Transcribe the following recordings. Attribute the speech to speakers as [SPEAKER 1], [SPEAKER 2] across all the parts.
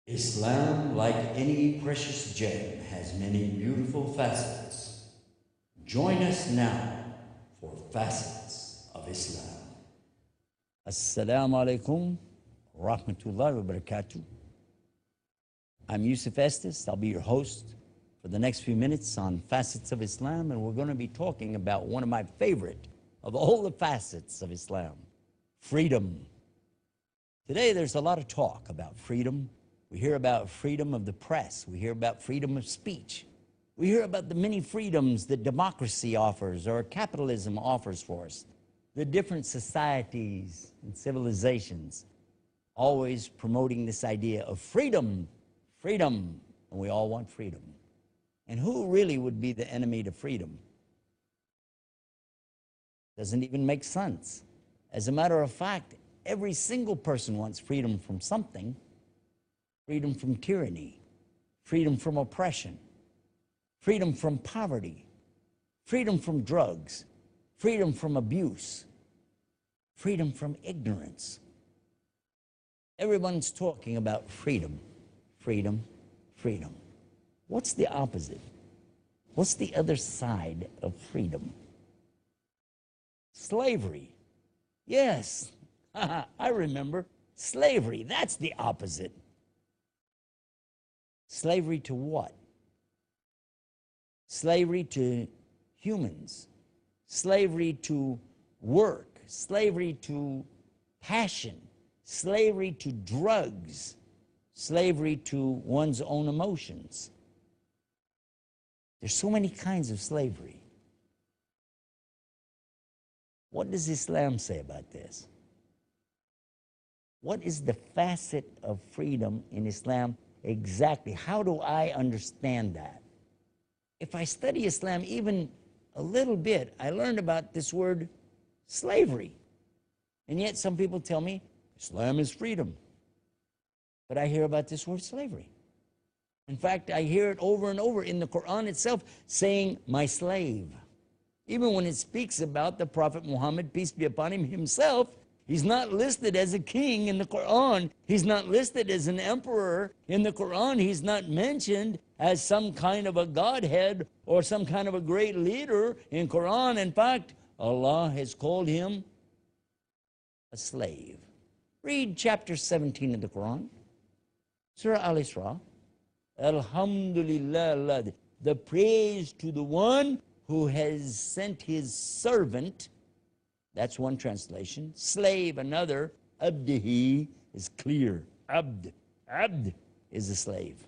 [SPEAKER 1] Islam, like any precious gem, has many beautiful facets. Join us now for Facets of Islam. Assalamu alaikum rahmatullahi wa barakatuh. I'm Yusuf Estes. I'll be your host for the next few minutes on Facets of Islam, and we're going to be talking about one of my favorite of all the facets of Islam, freedom. Today there's a lot of talk about freedom. We hear about freedom of the press. We hear about freedom of speech. We hear about the many freedoms that democracy offers or capitalism offers for us. The different societies and civilizations always promoting this idea of freedom, freedom, and we all want freedom. And who really would be the enemy to freedom? Doesn't even make sense. As a matter of fact, every single person wants freedom from something. Freedom from tyranny, freedom from oppression, freedom from poverty, freedom from drugs, freedom from abuse, freedom from ignorance. Everyone's talking about freedom, freedom, freedom. What's the opposite? What's the other side of freedom? Slavery. Yes, I remember. Slavery, that's the opposite. Slavery to what? Slavery to humans, slavery to work, slavery to passion, slavery to drugs, slavery to one's own emotions. There's so many kinds of slavery. What does Islam say about this? What is the facet of freedom in Islam? Exactly. How do I understand that? If I study Islam even a little bit, I learned about this word slavery. And yet some people tell me Islam is freedom. But I hear about this word slavery. In fact, I hear it over and over in the Quran itself saying, my slave. Even when it speaks about the Prophet Muhammad, peace be upon him, himself, he's not listed as a king in the Quran. He's not listed as an emperor in the Quran. He's not mentioned as some kind of a godhead or some kind of a great leader in Quran. In fact, Allah has called him a slave. Read chapter 17 of the Quran, Surah Al-Isra. Alhamdulillah, the praise to the one who has sent his servant. That's one translation. Slave, another. Abdihi is clear. Abd. Abd is a slave.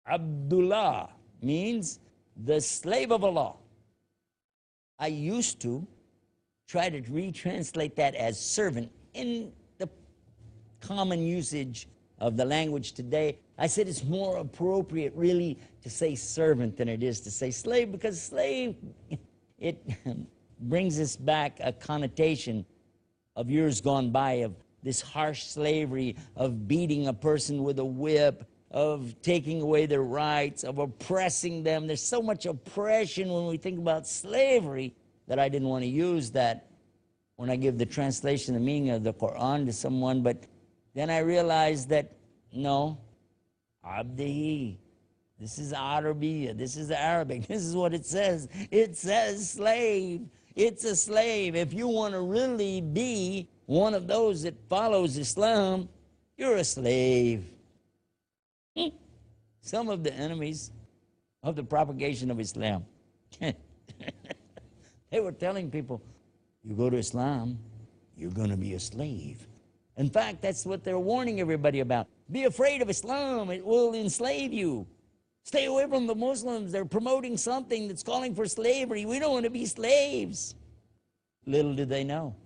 [SPEAKER 1] Abdullah means the slave of Allah. I used to try to retranslate that as servant in the common usage of the language today. I said it's more appropriate really to say servant than it is to say slave, because slave, it brings us back a connotation of years gone by of this harsh slavery, of beating a person with a whip, of taking away their rights, of oppressing them. There's so much oppression when we think about slavery that I didn't want to use that when I give the translation, the meaning of the Quran to someone. But then I realized that, no, Abdihi, this is Arabiya, this is Arabic, this is what it says. It says slave. It's a slave. If you want to really be one of those that follows Islam, you're a slave. Some of the enemies of the propagation of Islam, they were telling people, you go to Islam, you're going to be a slave. In fact, that's what they're warning everybody about. Be afraid of Islam. It will enslave you. Stay away from the Muslims. They're promoting something that's calling for slavery. We don't want to be slaves. Little do they know,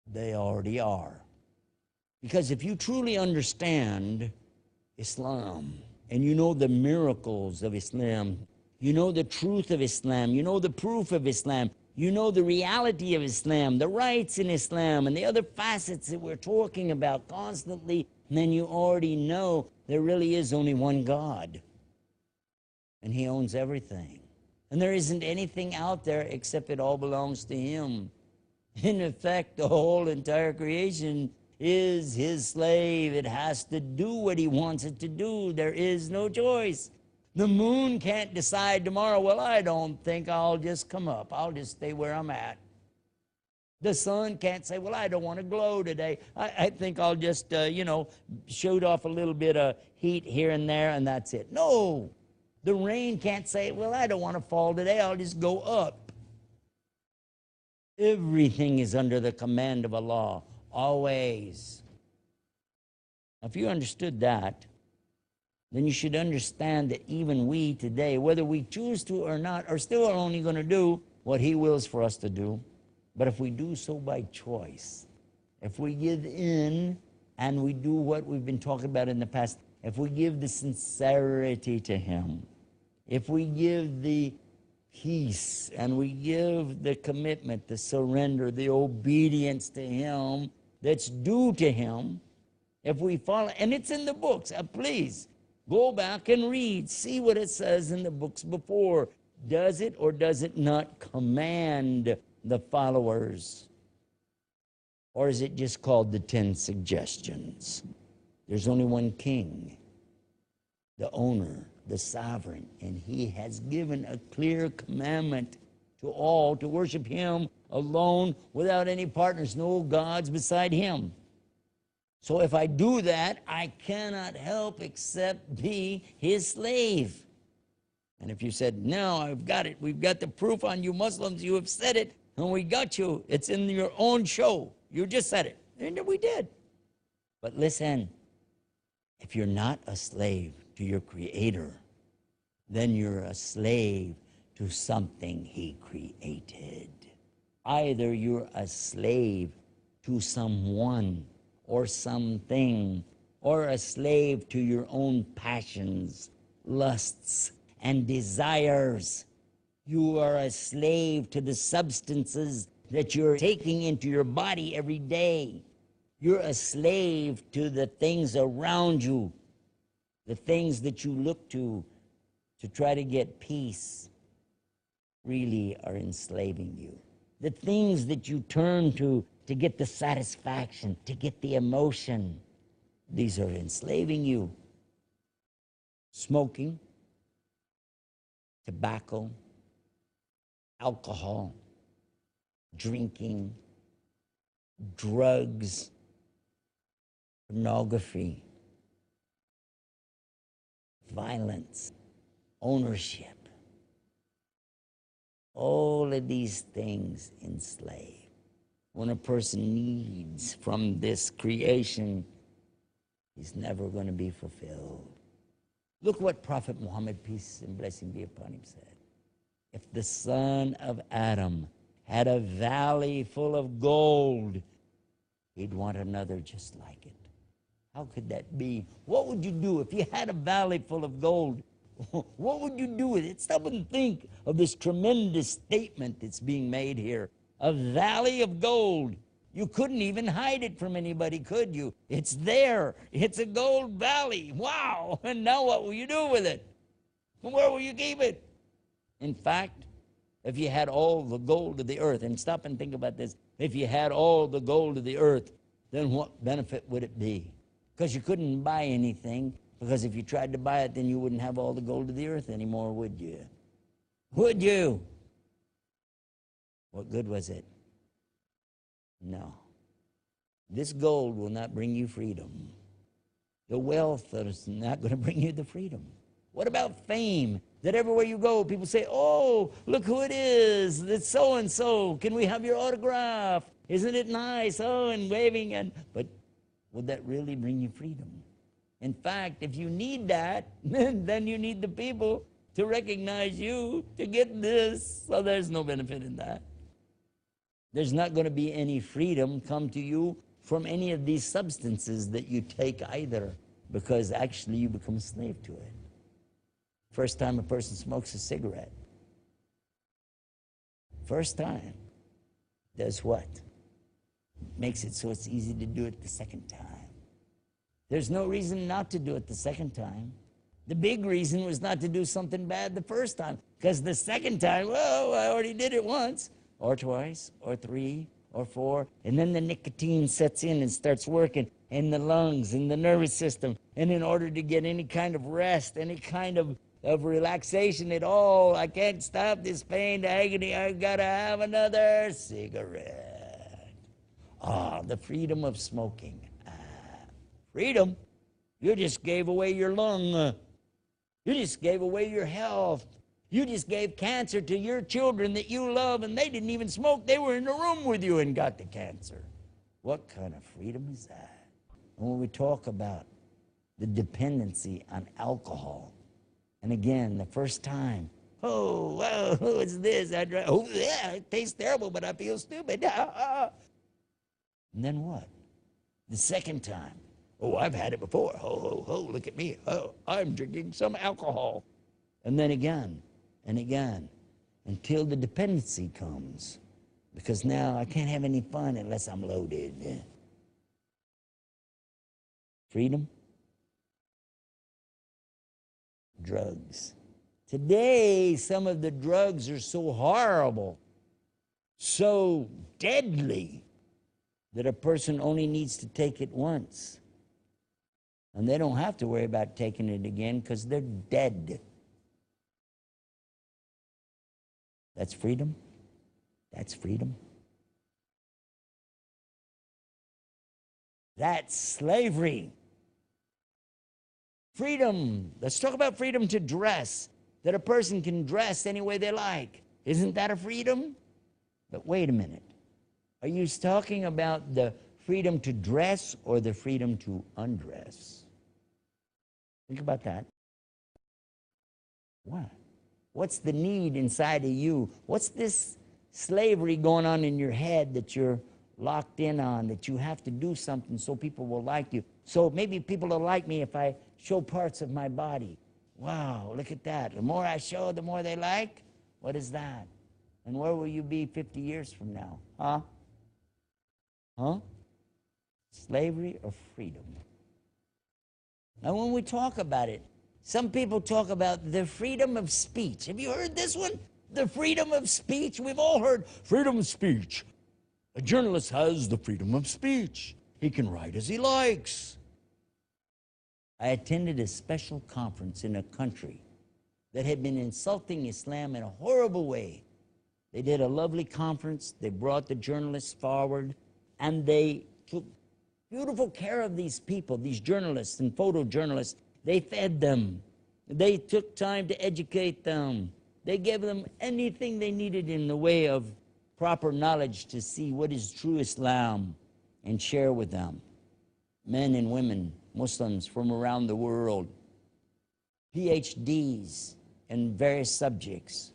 [SPEAKER 1] they already are. Because if you truly understand Islam, and you know the miracles of Islam, you know the truth of Islam, you know the proof of Islam, you know the reality of Islam, the rights in Islam, and the other facets that we're talking about constantly, then you already know there really is only one God. And He owns everything. And there isn't anything out there except it all belongs to Him. In effect, the whole entire creation is his slave. It has to do what he wants it to do. There is no choice. The moon can't decide tomorrow, well, I don't think I'll just come up. I'll just stay where I'm at. The sun can't say, well, I don't want to glow today. I think I'll just, shoot off a little bit of heat here and there, and that's it. No. The rain can't say, well, I don't want to fall today. I'll just go up. Everything is under the command of Allah, always. If you understood that, then you should understand that even we today, whether we choose to or not, are still only going to do what He wills for us to do. But if we do so by choice, if we give in and we do what we've been talking about in the past, if we give the sincerity to Him, if we give the peace and we give the commitment, the surrender, the obedience to Him that's due to Him, if we follow, and it's in the books, please go back and read, see what it says in the books before. Does it or does it not command the followers? Or is it just called the 10 suggestions? There's only one king, the owner, the sovereign, and He has given a clear commandment to all to worship Him alone without any partners, no gods beside Him. So if I do that, I cannot help except be His slave. And if you said, no, I've got it, we've got the proof on you Muslims, you have said it, and we got you, it's in your own show, you just said it, and we did. But listen, if you're not a slave to your Creator, then you're a slave to something He created. Either you're a slave to someone or something, or a slave to your own passions, lusts, and desires. You are a slave to the substances that you're taking into your body every day. You're a slave to the things around you, the things that you look to try to get peace, really are enslaving you. The things that you turn to get the satisfaction, to get the emotion, these are enslaving you. Smoking, tobacco, alcohol, drinking, drugs, pornography, violence, ownership. All of these things enslave. When a person needs from this creation, he's never going to be fulfilled. Look what Prophet Muhammad, peace and blessing be upon him, said. If the son of Adam had a valley full of gold, he'd want another just like it. How could that be? What would you do if you had a valley full of gold? What would you do with it? Stop and think of this tremendous statement that's being made here. A valley of gold. You couldn't even hide it from anybody, could you? It's there. It's a gold valley. Wow. And now what will you do with it? Where will you keep it? In fact, if you had all the gold of the earth, and stop and think about this, if you had all the gold of the earth, then what benefit would it be? Because you couldn't buy anything, because if you tried to buy it, then you wouldn't have all the gold of the earth anymore, would you? Would you? What good was it? No. This gold will not bring you freedom. The wealth is not going to bring you the freedom. What about fame? That everywhere you go, people say, oh, look who it is. It's so-and-so. Can we have your autograph? Isn't it nice? Oh, and waving. But will that really bring you freedom? In fact, if you need that, then you need the people to recognize you to get this. So there's no benefit in that. There's not going to be any freedom come to you from any of these substances that you take either, because actually you become a slave to it. First time a person smokes a cigarette, first time, does what? Makes it so it's easy to do it the second time. There's no reason not to do it the second time. The big reason was not to do something bad the first time, because the second time, well, I already did it once, or twice, or three, or 4, and then the nicotine sets in and starts working in the lungs, in the nervous system, and in order to get any kind of rest, any kind of relaxation at all, I can't stop this pain, the agony, I gotta have another cigarette. Ah, the freedom of smoking. Freedom? You just gave away your lung. You just gave away your health. You just gave cancer to your children that you love, and they didn't even smoke. They were in the room with you and got the cancer. What kind of freedom is that? And when we talk about the dependency on alcohol, and again, the first time, oh, well, what's this? Oh, yeah, it tastes terrible, but I feel stupid. And then what? The second time, oh, I've had it before. Ho, ho, ho, look at me. Oh, I'm drinking some alcohol. And then again, and again, until the dependency comes, because now I can't have any fun unless I'm loaded. Freedom? Drugs. Today, some of the drugs are so horrible, so deadly, that a person only needs to take it once. And they don't have to worry about taking it again because they're dead. That's freedom? That's freedom? That's slavery. Freedom. Let's talk about freedom to dress, that a person can dress any way they like. Isn't that a freedom? But wait a minute. Are you talking about the freedom to dress or the freedom to undress? Think about that. What? What's the need inside of you? What's this slavery going on in your head that you're locked in on, that you have to do something so people will like you? So maybe people will like me if I show parts of my body. Wow, look at that. The more I show, the more they like. What is that? And where will you be 50 years from now? Huh? Huh? Slavery or freedom? Now, when we talk about it, some people talk about the freedom of speech. Have you heard this one? The freedom of speech. We've all heard freedom of speech. A journalist has the freedom of speech. He can write as he likes. I attended a special conference in a country that had been insulting Islam in a horrible way. They did a lovely conference. They brought the journalists forward, and they took beautiful care of these people, these journalists and photojournalists. They fed them. They took time to educate them. They gave them anything they needed in the way of proper knowledge to see what is true Islam and share with them. Men and women, Muslims from around the world, PhDs in various subjects,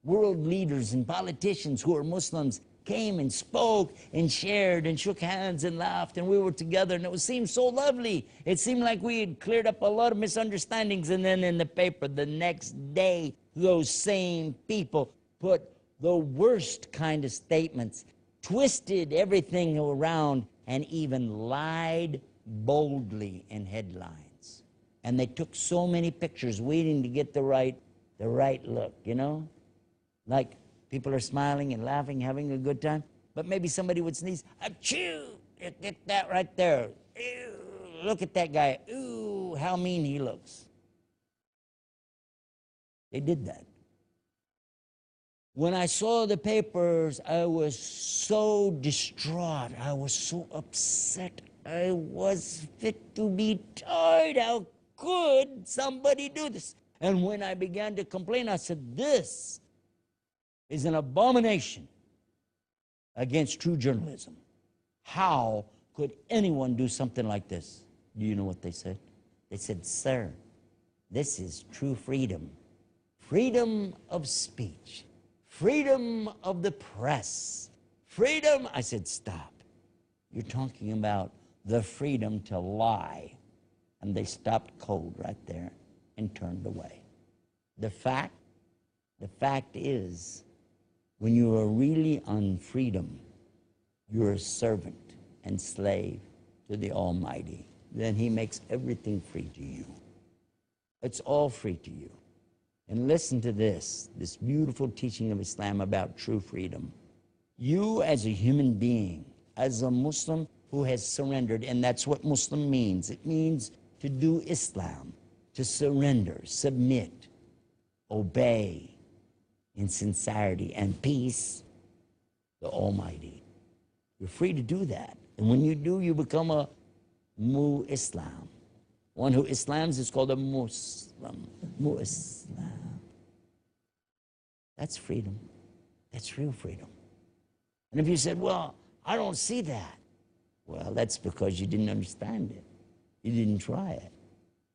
[SPEAKER 1] world leaders and politicians who are Muslims came and spoke and shared and shook hands and laughed, and we were together, and it seemed so lovely. It seemed like we had cleared up a lot of misunderstandings. And then in the paper the next day, those same people put the worst kind of statements, twisted everything around, and even lied boldly in headlines. And they took so many pictures waiting to get the right look, you know? Like people are smiling and laughing, having a good time, but maybe somebody would sneeze. Achoo! Get that right there. Ew, look at that guy. Ooh, how mean he looks. They did that. When I saw the papers, I was so distraught. I was so upset. I was fit to be tied. How could somebody do this? And when I began to complain, I said, this is an abomination against true journalism. How could anyone do something like this? Do you know what they said? They said, sir, this is true freedom. Freedom of speech. Freedom of the press. Freedom. I said, stop. You're talking about the freedom to lie. And they stopped cold right there and turned away. The fact is, when you are really on freedom, you're a servant and slave to the Almighty. Then He makes everything free to you. It's all free to you. And listen to this beautiful teaching of Islam about true freedom. You as a human being, as a Muslim who has surrendered, and that's what Muslim means. It means to do Islam, to surrender, submit, obey in sincerity and peace the Almighty. You're free to do that. And when you do, you become a Mu-Islam. One who Islams is called a Muslim. Mu-Islam. That's freedom. That's real freedom. And if you said, well, I don't see that, well, that's because you didn't understand it. You didn't try it.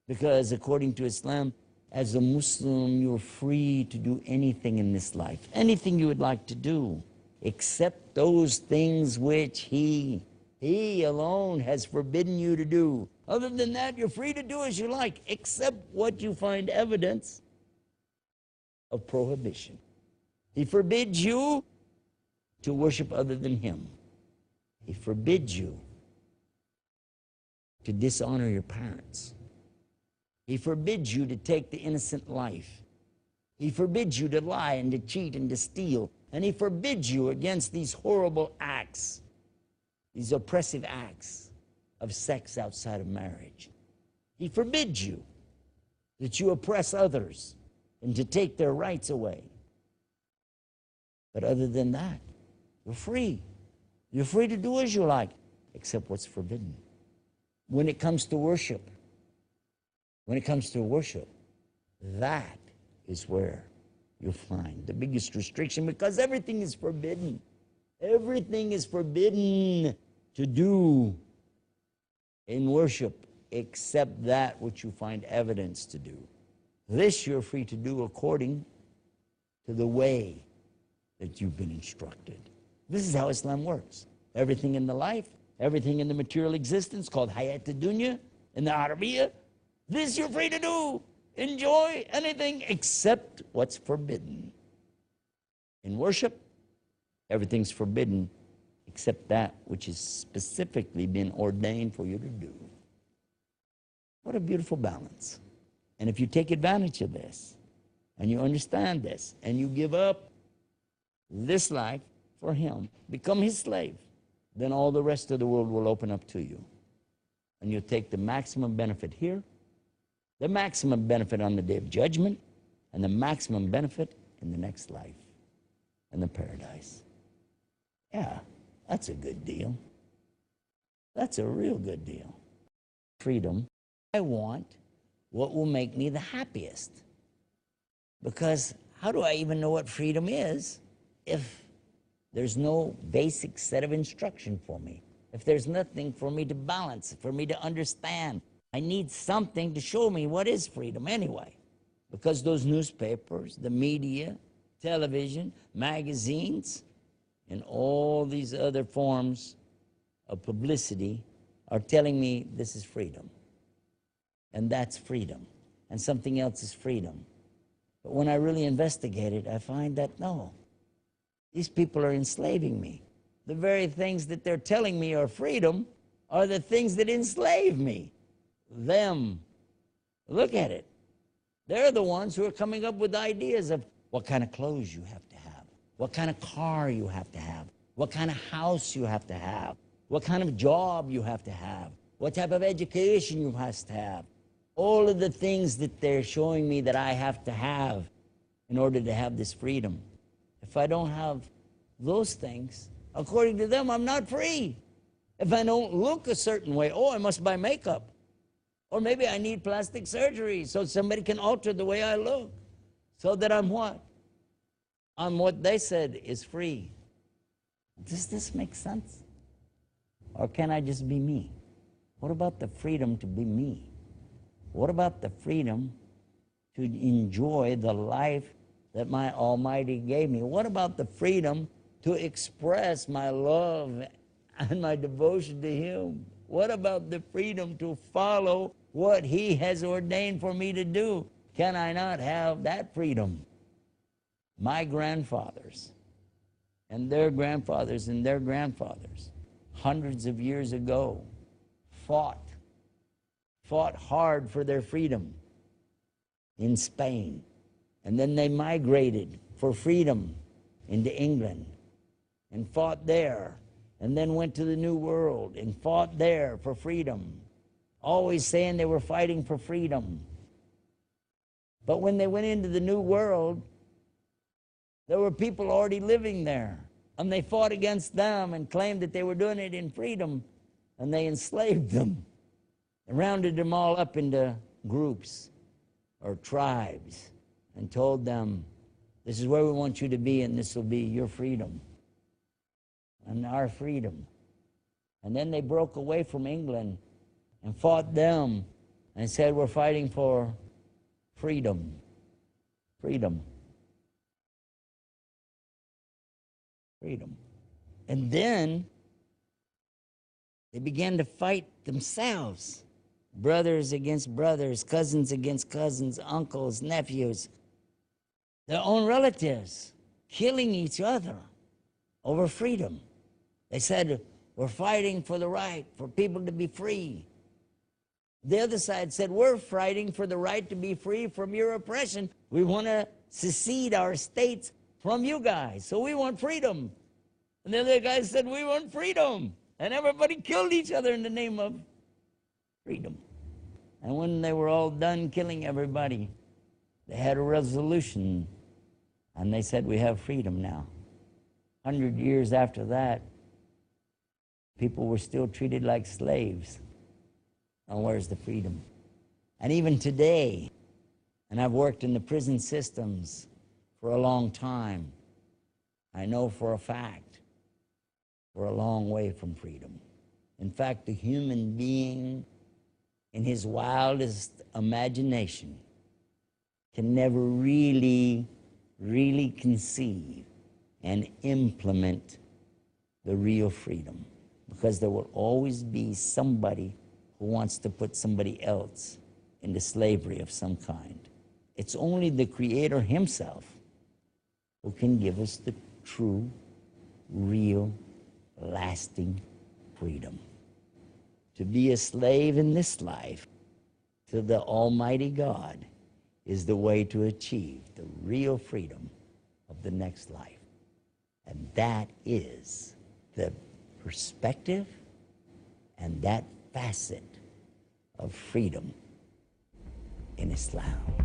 [SPEAKER 1] Because according to Islam, as a Muslim, you're free to do anything in this life, anything you would like to do, except those things which He alone has forbidden you to do. Other than that, you're free to do as you like, except what you find evidence of prohibition. He forbids you to worship other than Him. He forbids you to dishonor your parents. He forbids you to take the innocent life. He forbids you to lie and to cheat and to steal. And He forbids you against these horrible acts, these oppressive acts of sex outside of marriage. He forbids you that you oppress others and to take their rights away. But other than that, you're free. You're free to do as you like, except what's forbidden. When it comes to worship, that is where you'll find the biggest restriction, because everything is forbidden. Everything is forbidden to do in worship except that which you find evidence to do. This you're free to do according to the way that you've been instructed. This is how Islam works. Everything in the life, everything in the material existence called Hayat ad-Dunya in the Arabiya, this you're free to do. Enjoy anything except what's forbidden. In worship, everything's forbidden except that which has specifically been ordained for you to do. What a beautiful balance. And if you take advantage of this, and you understand this, and you give up this life for Him, become His slave, then all the rest of the world will open up to you. And you'll take the maximum benefit here, the maximum benefit on the day of judgment, and the maximum benefit in the next life, in the paradise. Yeah, that's a good deal. That's a real good deal. Freedom. I want what will make me the happiest. Because how do I even know what freedom is if there's no basic set of instruction for me? If there's nothing for me to balance, for me to understand? I need something to show me what is freedom anyway. Because those newspapers, the media, television, magazines, and all these other forms of publicity are telling me this is freedom. And that's freedom. And something else is freedom. But when I really investigate it, I find that no, these people are enslaving me. The very things that they're telling me are freedom are the things that enslave me. Them. Look at it. They're the ones who are coming up with ideas of what kind of clothes you have to have, what kind of car you have to have, what kind of house you have to have, what kind of job you have to have, what type of education you have to have. All of the things that they're showing me that I have to have in order to have this freedom. If I don't have those things, according to them, I'm not free. If I don't look a certain way, oh, I must buy makeup. Or maybe I need plastic surgery so somebody can alter the way I look so that I'm what? I'm what they said is free. Does this make sense? Or can I just be me? What about the freedom to be me? What about the freedom to enjoy the life that my Almighty gave me? What about the freedom to express my love and my devotion to Him? What about the freedom to follow what He has ordained for me to do? Can I not have that freedom? My grandfathers and their grandfathers and their grandfathers, hundreds of years ago, fought hard for their freedom in Spain. And then they migrated for freedom into England and fought there, and then went to the New World and fought there for freedom, always saying they were fighting for freedom. But when they went into the New World, there were people already living there, and they fought against them and claimed that they were doing it in freedom, and they enslaved them and rounded them all up into groups or tribes and told them, this is where we want you to be, and this will be your freedom and our freedom. And then they broke away from England and fought them and said, we're fighting for freedom. Freedom. Freedom. And then they began to fight themselves. Brothers against brothers, cousins against cousins, uncles, nephews, their own relatives, killing each other over freedom. They said, we're fighting for the right for people to be free. The other side said, we're fighting for the right to be free from your oppression. We want to secede our states from you guys, so we want freedom. And the other guys said, we want freedom. And everybody killed each other in the name of freedom. And when they were all done killing everybody, they had a resolution, and they said, we have freedom now. 100 years after that, people were still treated like slaves. Now where's the freedom? And even today, and I've worked in the prison systems for a long time, I know for a fact we're a long way from freedom. In fact, the human being in his wildest imagination can never really conceive and implement the real freedom, because there will always be somebody who wants to put somebody else into slavery of some kind. It's only the Creator himself who can give us the true, real, lasting freedom. To be a slave in this life to the Almighty God is the way to achieve the real freedom of the next life. And that is the perspective and that facet of freedom in Islam.